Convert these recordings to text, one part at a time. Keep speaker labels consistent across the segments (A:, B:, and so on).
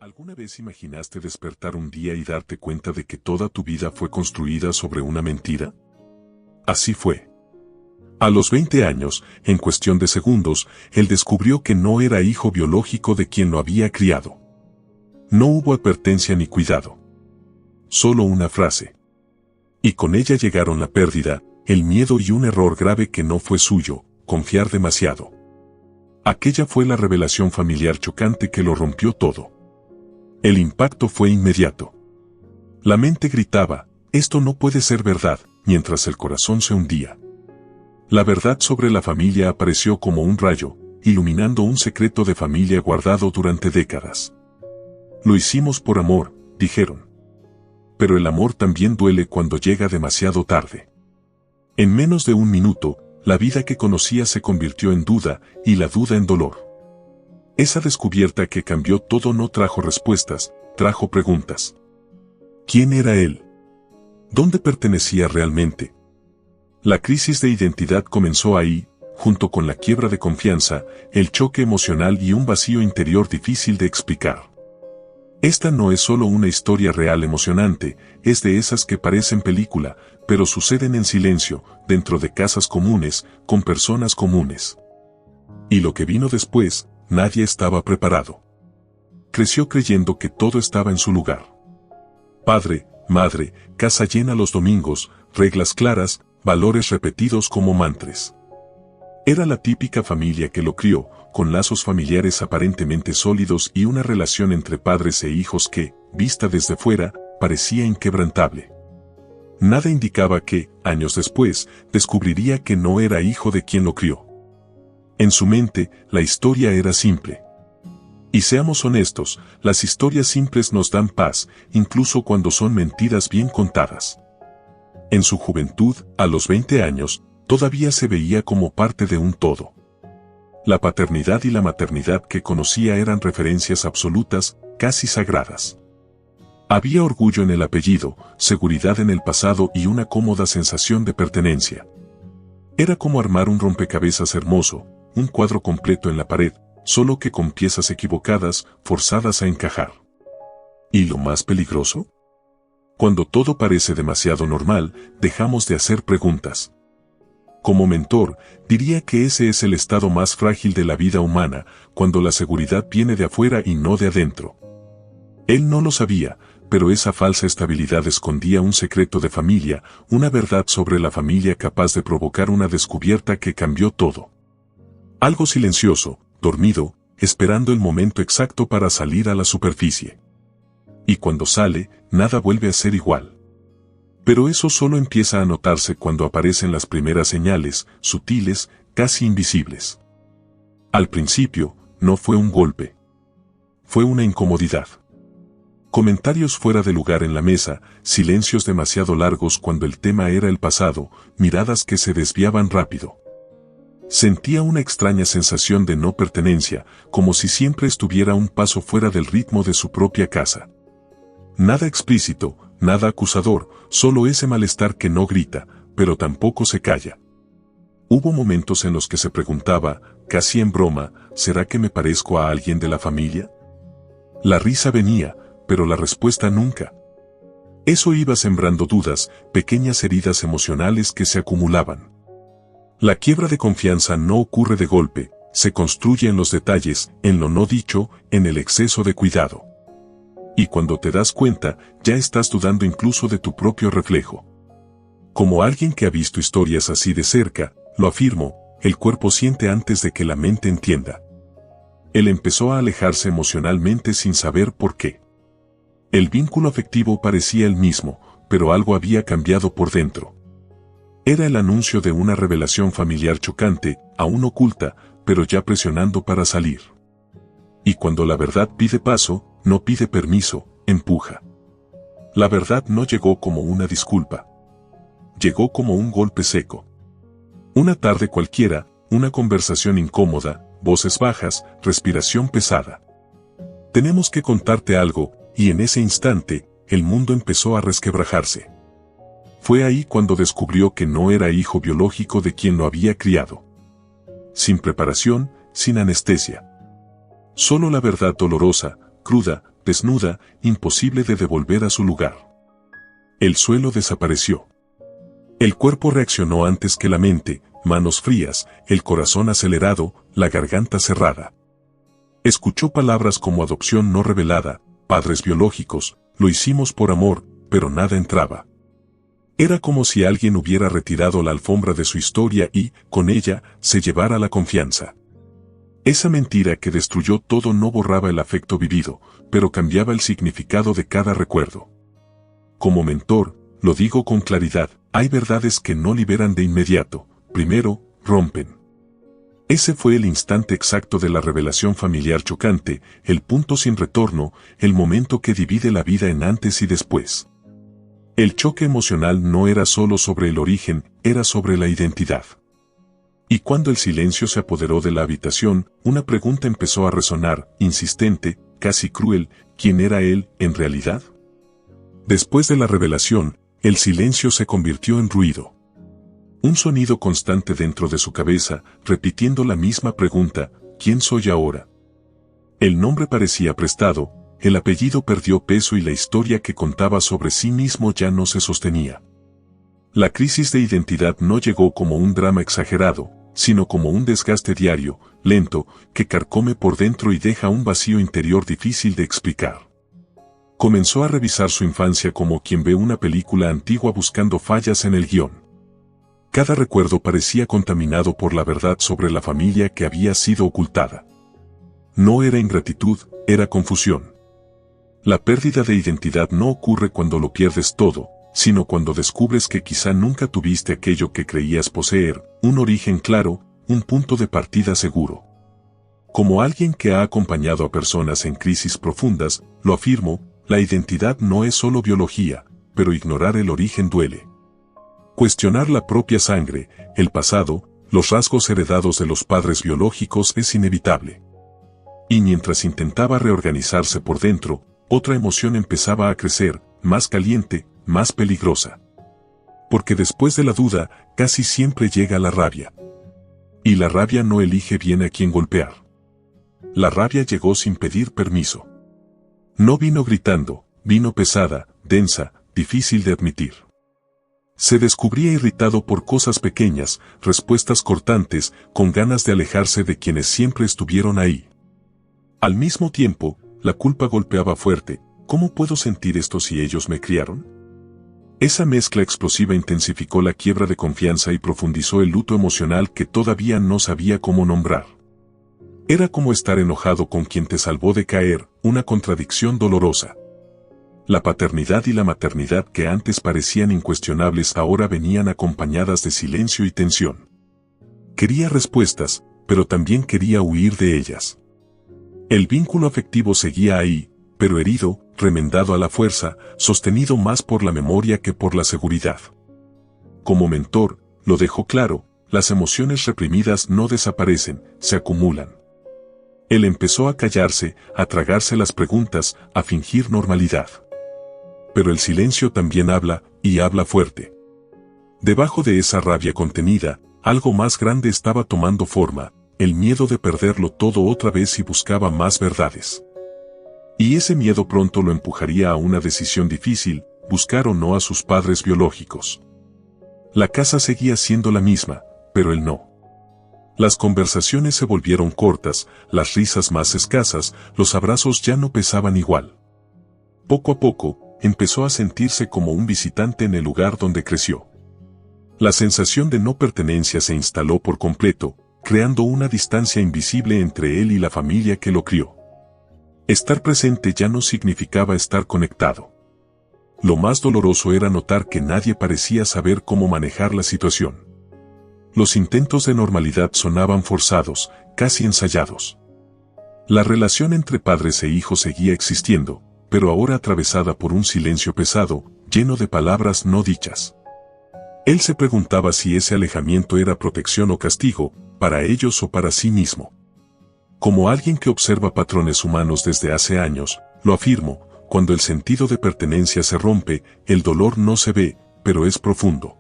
A: ¿Alguna vez imaginaste despertar un día y darte cuenta de que toda tu vida fue construida sobre una mentira? Así fue. A los 20 años, en cuestión de segundos, él descubrió que no era hijo biológico de quien lo había criado. No hubo advertencia ni cuidado. Solo una frase. Y con ella llegaron la pérdida, el miedo y un error grave que no fue suyo, confiar demasiado. Aquella fue la revelación familiar chocante que lo rompió todo. El impacto fue inmediato. La mente gritaba, esto no puede ser verdad, mientras el corazón se hundía. La verdad sobre la familia apareció como un rayo, iluminando un secreto de familia guardado durante décadas. Lo hicimos por amor, dijeron. Pero el amor también duele cuando llega demasiado tarde. En menos de un minuto, la vida que conocía se convirtió en duda, y la duda en dolor. Esa descubierta que cambió todo no trajo respuestas, trajo preguntas. ¿Quién era él? ¿Dónde pertenecía realmente? La crisis de identidad comenzó ahí, junto con la quiebra de confianza, el choque emocional y un vacío interior difícil de explicar. Esta no es solo una historia real emocionante, es de esas que parecen película, pero suceden en silencio, dentro de casas comunes, con personas comunes. Y lo que vino después, nadie estaba preparado. Creció creyendo que todo estaba en su lugar. Padre, madre, casa llena los domingos, reglas claras, valores repetidos como mantras. Era la típica familia que lo crió, con lazos familiares aparentemente sólidos y una relación entre padres e hijos que, vista desde fuera, parecía inquebrantable. Nada indicaba que, años después, descubriría que no era hijo de quien lo crió. En su mente, la historia era simple. Y seamos honestos, las historias simples nos dan paz, incluso cuando son mentiras bien contadas. En su juventud, a los 20 años, todavía se veía como parte de un todo. La paternidad y la maternidad que conocía eran referencias absolutas, casi sagradas. Había orgullo en el apellido, seguridad en el pasado y una cómoda sensación de pertenencia. Era como armar un rompecabezas hermoso, un cuadro completo en la pared, solo que con piezas equivocadas, forzadas a encajar. ¿Y lo más peligroso? Cuando todo parece demasiado normal, dejamos de hacer preguntas. Como mentor, diría que ese es el estado más frágil de la vida humana, cuando la seguridad viene de afuera y no de adentro. Él no lo sabía, pero esa falsa estabilidad escondía un secreto de familia, una verdad sobre la familia capaz de provocar una descubierta que cambió todo. Algo silencioso, dormido, esperando el momento exacto para salir a la superficie. Y cuando sale, nada vuelve a ser igual. Pero eso solo empieza a notarse cuando aparecen las primeras señales, sutiles, casi invisibles. Al principio, no fue un golpe. Fue una incomodidad. Comentarios fuera de lugar en la mesa, silencios demasiado largos cuando el tema era el pasado, miradas que se desviaban rápido. Sentía una extraña sensación de no pertenencia, como si siempre estuviera un paso fuera del ritmo de su propia casa. Nada explícito, nada acusador, solo ese malestar que no grita, pero tampoco se calla. Hubo momentos en los que se preguntaba, casi en broma, ¿será que me parezco a alguien de la familia? La risa venía, pero la respuesta nunca. Eso iba sembrando dudas, pequeñas heridas emocionales que se acumulaban. La quiebra de confianza no ocurre de golpe, se construye en los detalles, en lo no dicho, en el exceso de cuidado. Y cuando te das cuenta, ya estás dudando incluso de tu propio reflejo. Como alguien que ha visto historias así de cerca, lo afirmo, el cuerpo siente antes de que la mente entienda. Él empezó a alejarse emocionalmente sin saber por qué. El vínculo afectivo parecía el mismo, pero algo había cambiado por dentro. Era el anuncio de una revelación familiar chocante, aún oculta, pero ya presionando para salir. Y cuando la verdad pide paso, no pide permiso, empuja. La verdad no llegó como una disculpa. Llegó como un golpe seco. Una tarde cualquiera, una conversación incómoda, voces bajas, respiración pesada. Tenemos que contarte algo, y en ese instante, el mundo empezó a resquebrajarse. Fue ahí cuando descubrió que no era hijo biológico de quien lo había criado. Sin preparación, sin anestesia. Solo la verdad dolorosa, cruda, desnuda, imposible de devolver a su lugar. El suelo desapareció. El cuerpo reaccionó antes que la mente, manos frías, el corazón acelerado, la garganta cerrada. Escuchó palabras como adopción no revelada, padres biológicos, lo hicimos por amor, pero nada entraba. Era como si alguien hubiera retirado la alfombra de su historia y, con ella, se llevara la confianza. Esa mentira que destruyó todo no borraba el afecto vivido, pero cambiaba el significado de cada recuerdo. Como mentor, lo digo con claridad, hay verdades que no liberan de inmediato, primero, rompen. Ese fue el instante exacto de la revelación familiar chocante, el punto sin retorno, el momento que divide la vida en antes y después. El choque emocional no era solo sobre el origen, era sobre la identidad. Y cuando el silencio se apoderó de la habitación, una pregunta empezó a resonar, insistente, casi cruel, ¿quién era él, en realidad? Después de la revelación, el silencio se convirtió en ruido. Un sonido constante dentro de su cabeza, repitiendo la misma pregunta, ¿quién soy ahora? El nombre parecía prestado, el apellido perdió peso y la historia que contaba sobre sí mismo ya no se sostenía. La crisis de identidad no llegó como un drama exagerado, sino como un desgaste diario, lento, que carcome por dentro y deja un vacío interior difícil de explicar. Comenzó a revisar su infancia como quien ve una película antigua buscando fallas en el guión. Cada recuerdo parecía contaminado por la verdad sobre la familia que había sido ocultada. No era ingratitud, era confusión. La pérdida de identidad no ocurre cuando lo pierdes todo, sino cuando descubres que quizá nunca tuviste aquello que creías poseer, un origen claro, un punto de partida seguro. Como alguien que ha acompañado a personas en crisis profundas, lo afirmo, la identidad no es solo biología, pero ignorar el origen duele. Cuestionar la propia sangre, el pasado, los rasgos heredados de los padres biológicos es inevitable. Y mientras intentaba reorganizarse por dentro, otra emoción empezaba a crecer, más caliente, más peligrosa. Porque después de la duda, casi siempre llega la rabia. Y la rabia no elige bien a quién golpear. La rabia llegó sin pedir permiso. No vino gritando, vino pesada, densa, difícil de admitir. Se descubría irritado por cosas pequeñas, respuestas cortantes, con ganas de alejarse de quienes siempre estuvieron ahí. Al mismo tiempo, la culpa golpeaba fuerte. ¿Cómo puedo sentir esto si ellos me criaron? Esa mezcla explosiva intensificó la quiebra de confianza y profundizó el luto emocional que todavía no sabía cómo nombrar. Era como estar enojado con quien te salvó de caer, una contradicción dolorosa. La paternidad y la maternidad que antes parecían incuestionables ahora venían acompañadas de silencio y tensión. Quería respuestas, pero también quería huir de ellas. El vínculo afectivo seguía ahí, pero herido, remendado a la fuerza, sostenido más por la memoria que por la seguridad. Como mentor, lo dejó claro, las emociones reprimidas no desaparecen, se acumulan. Él empezó a callarse, a tragarse las preguntas, a fingir normalidad. Pero el silencio también habla, y habla fuerte. Debajo de esa rabia contenida, algo más grande estaba tomando forma, el miedo de perderlo todo otra vez y buscaba más verdades. Y ese miedo pronto lo empujaría a una decisión difícil, buscar o no a sus padres biológicos. La casa seguía siendo la misma, pero él no. Las conversaciones se volvieron cortas, las risas más escasas, los abrazos ya no pesaban igual. Poco a poco, empezó a sentirse como un visitante en el lugar donde creció. La sensación de no pertenencia se instaló por completo, creando una distancia invisible entre él y la familia que lo crió. Estar presente ya no significaba estar conectado. Lo más doloroso era notar que nadie parecía saber cómo manejar la situación. Los intentos de normalidad sonaban forzados, casi ensayados. La relación entre padres e hijos seguía existiendo, pero ahora atravesada por un silencio pesado, lleno de palabras no dichas. Él se preguntaba si ese alejamiento era protección o castigo, para ellos o para sí mismo. Como alguien que observa patrones humanos desde hace años, lo afirmo, cuando el sentido de pertenencia se rompe, el dolor no se ve, pero es profundo.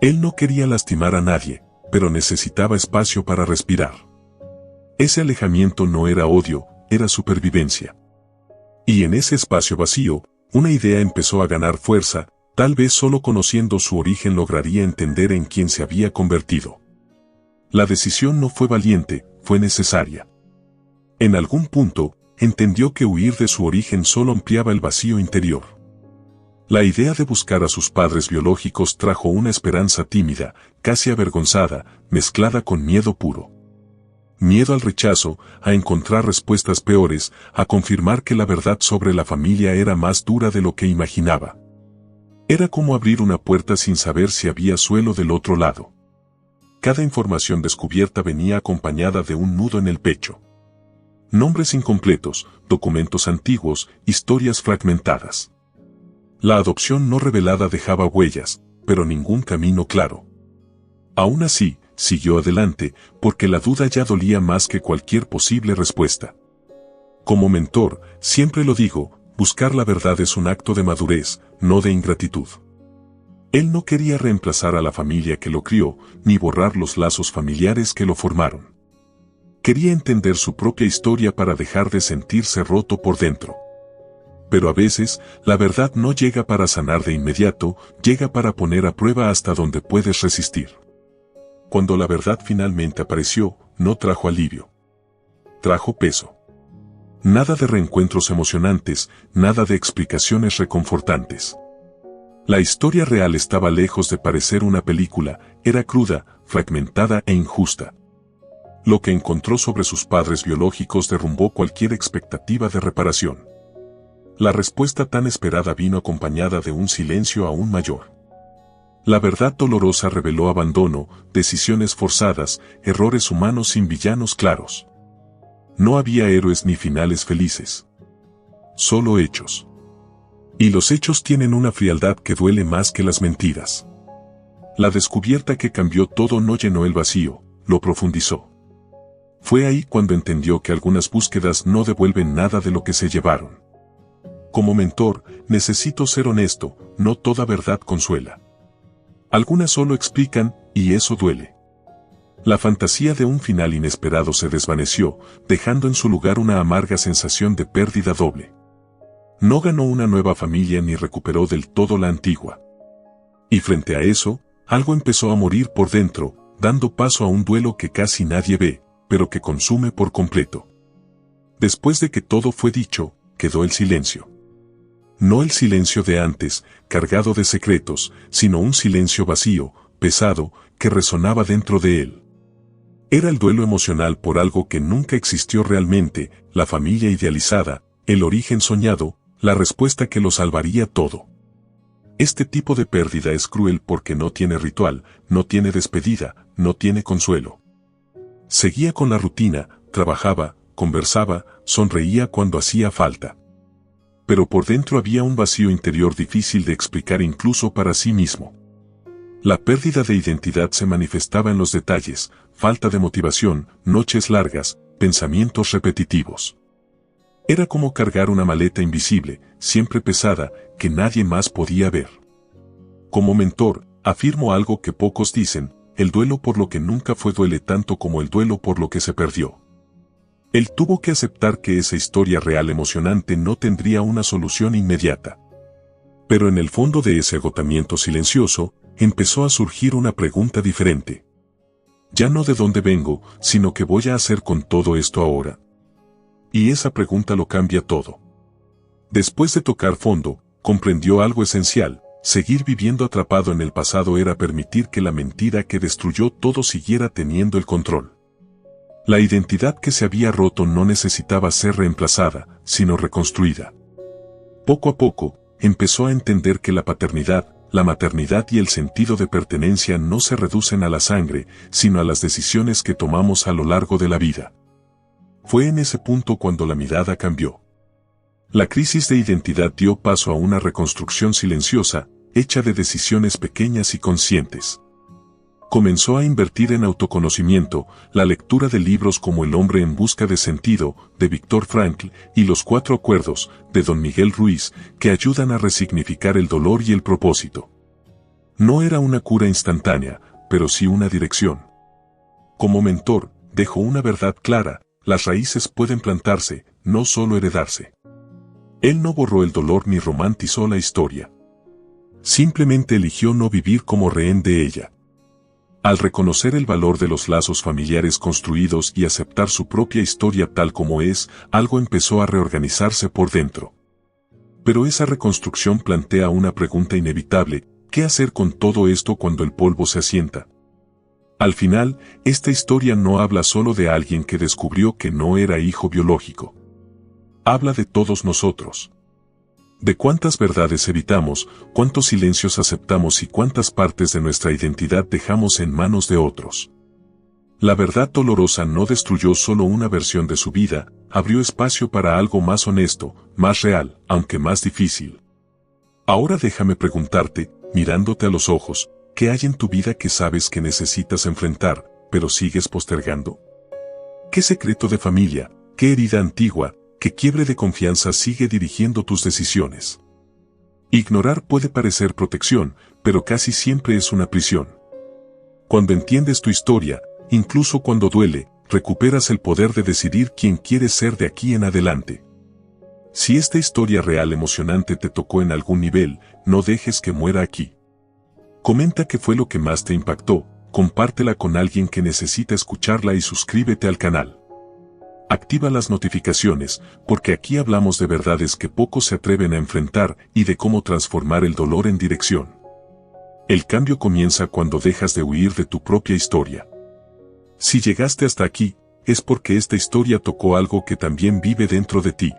A: Él no quería lastimar a nadie, pero necesitaba espacio para respirar. Ese alejamiento no era odio, era supervivencia. Y en ese espacio vacío, una idea empezó a ganar fuerza, tal vez solo conociendo su origen lograría entender en quién se había convertido. La decisión no fue valiente, fue necesaria. En algún punto, entendió que huir de su origen solo ampliaba el vacío interior. La idea de buscar a sus padres biológicos trajo una esperanza tímida, casi avergonzada, mezclada con miedo puro. Miedo al rechazo, a encontrar respuestas peores, a confirmar que la verdad sobre la familia era más dura de lo que imaginaba. Era como abrir una puerta sin saber si había suelo del otro lado. Cada información descubierta venía acompañada de un nudo en el pecho. Nombres incompletos, documentos antiguos, historias fragmentadas. La adopción no revelada dejaba huellas, pero ningún camino claro. Aún así, siguió adelante, porque la duda ya dolía más que cualquier posible respuesta. Como mentor, siempre lo digo, buscar la verdad es un acto de madurez, no de ingratitud. Él no quería reemplazar a la familia que lo crió, ni borrar los lazos familiares que lo formaron. Quería entender su propia historia para dejar de sentirse roto por dentro. Pero a veces, la verdad no llega para sanar de inmediato, llega para poner a prueba hasta donde puedes resistir. Cuando la verdad finalmente apareció, no trajo alivio. Trajo peso. Nada de reencuentros emocionantes, nada de explicaciones reconfortantes. La historia real estaba lejos de parecer una película, era cruda, fragmentada e injusta. Lo que encontró sobre sus padres biológicos derrumbó cualquier expectativa de reparación. La respuesta tan esperada vino acompañada de un silencio aún mayor. La verdad dolorosa reveló abandono, decisiones forzadas, errores humanos sin villanos claros. No había héroes ni finales felices. Solo hechos. Y los hechos tienen una frialdad que duele más que las mentiras. La descubierta que cambió todo no llenó el vacío, lo profundizó. Fue ahí cuando entendió que algunas búsquedas no devuelven nada de lo que se llevaron. Como mentor, necesito ser honesto, no toda verdad consuela. Algunas solo explican, y eso duele. La fantasía de un final inesperado se desvaneció, dejando en su lugar una amarga sensación de pérdida doble. No ganó una nueva familia ni recuperó del todo la antigua. Y frente a eso, algo empezó a morir por dentro, dando paso a un duelo que casi nadie ve, pero que consume por completo. Después de que todo fue dicho, quedó el silencio. No el silencio de antes, cargado de secretos, sino un silencio vacío, pesado, que resonaba dentro de él. Era el duelo emocional por algo que nunca existió realmente, la familia idealizada, el origen soñado, la respuesta que lo salvaría todo. Este tipo de pérdida es cruel porque no tiene ritual, no tiene despedida, no tiene consuelo. Seguía con la rutina, trabajaba, conversaba, sonreía cuando hacía falta. Pero por dentro había un vacío interior difícil de explicar incluso para sí mismo. La pérdida de identidad se manifestaba en los detalles, falta de motivación, noches largas, pensamientos repetitivos. Era como cargar una maleta invisible, siempre pesada, que nadie más podía ver. Como mentor, afirmo algo que pocos dicen, el duelo por lo que nunca fue duele tanto como el duelo por lo que se perdió. Él tuvo que aceptar que esa historia real emocionante no tendría una solución inmediata. Pero en el fondo de ese agotamiento silencioso, empezó a surgir una pregunta diferente. Ya no de dónde vengo, sino qué voy a hacer con todo esto ahora. Y esa pregunta lo cambia todo. Después de tocar fondo, comprendió algo esencial, seguir viviendo atrapado en el pasado era permitir que la mentira que destruyó todo siguiera teniendo el control. La identidad que se había roto no necesitaba ser reemplazada, sino reconstruida. Poco a poco, empezó a entender que la paternidad, la maternidad y el sentido de pertenencia no se reducen a la sangre, sino a las decisiones que tomamos a lo largo de la vida. Fue en ese punto cuando la mirada cambió. La crisis de identidad dio paso a una reconstrucción silenciosa, hecha de decisiones pequeñas y conscientes. Comenzó a invertir en autoconocimiento, la lectura de libros como El hombre en busca de sentido, de Viktor Frankl, y Los cuatro acuerdos, de Don Miguel Ruiz, que ayudan a resignificar el dolor y el propósito. No era una cura instantánea, pero sí una dirección. Como mentor, dejó una verdad clara, las raíces pueden plantarse, no solo heredarse. Él no borró el dolor ni romantizó la historia. Simplemente eligió no vivir como rehén de ella. Al reconocer el valor de los lazos familiares construidos y aceptar su propia historia tal como es, algo empezó a reorganizarse por dentro. Pero esa reconstrucción plantea una pregunta inevitable: ¿qué hacer con todo esto cuando el polvo se asienta? Al final, esta historia no habla solo de alguien que descubrió que no era hijo biológico. Habla de todos nosotros. De cuántas verdades evitamos, cuántos silencios aceptamos y cuántas partes de nuestra identidad dejamos en manos de otros. La verdad dolorosa no destruyó solo una versión de su vida, abrió espacio para algo más honesto, más real, aunque más difícil. Ahora déjame preguntarte, mirándote a los ojos, ¿qué hay en tu vida que sabes que necesitas enfrentar, pero sigues postergando? ¿Qué secreto de familia, qué herida antigua, qué quiebre de confianza sigue dirigiendo tus decisiones? Ignorar puede parecer protección, pero casi siempre es una prisión. Cuando entiendes tu historia, incluso cuando duele, recuperas el poder de decidir quién quieres ser de aquí en adelante. Si esta historia real emocionante te tocó en algún nivel, no dejes que muera aquí. Comenta qué fue lo que más te impactó, compártela con alguien que necesita escucharla y suscríbete al canal. Activa las notificaciones, porque aquí hablamos de verdades que pocos se atreven a enfrentar y de cómo transformar el dolor en dirección. El cambio comienza cuando dejas de huir de tu propia historia. Si llegaste hasta aquí, es porque esta historia tocó algo que también vive dentro de ti.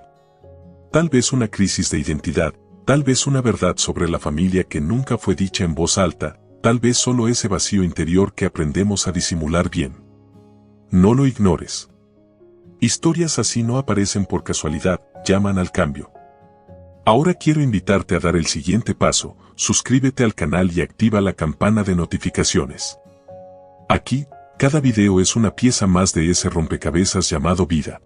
A: Tal vez una crisis de identidad, tal vez una verdad sobre la familia que nunca fue dicha en voz alta, tal vez solo ese vacío interior que aprendemos a disimular bien. No lo ignores. Historias así no aparecen por casualidad, llaman al cambio. Ahora quiero invitarte a dar el siguiente paso: suscríbete al canal y activa la campana de notificaciones. Aquí, cada video es una pieza más de ese rompecabezas llamado vida.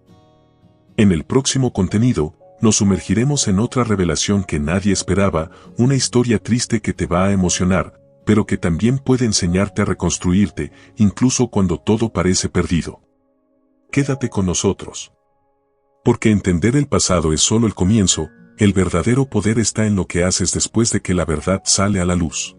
A: En el próximo contenido, nos sumergiremos en otra revelación que nadie esperaba, una historia triste que te va a emocionar, pero que también puede enseñarte a reconstruirte, incluso cuando todo parece perdido. Quédate con nosotros. Porque entender el pasado es solo el comienzo, el verdadero poder está en lo que haces después de que la verdad sale a la luz.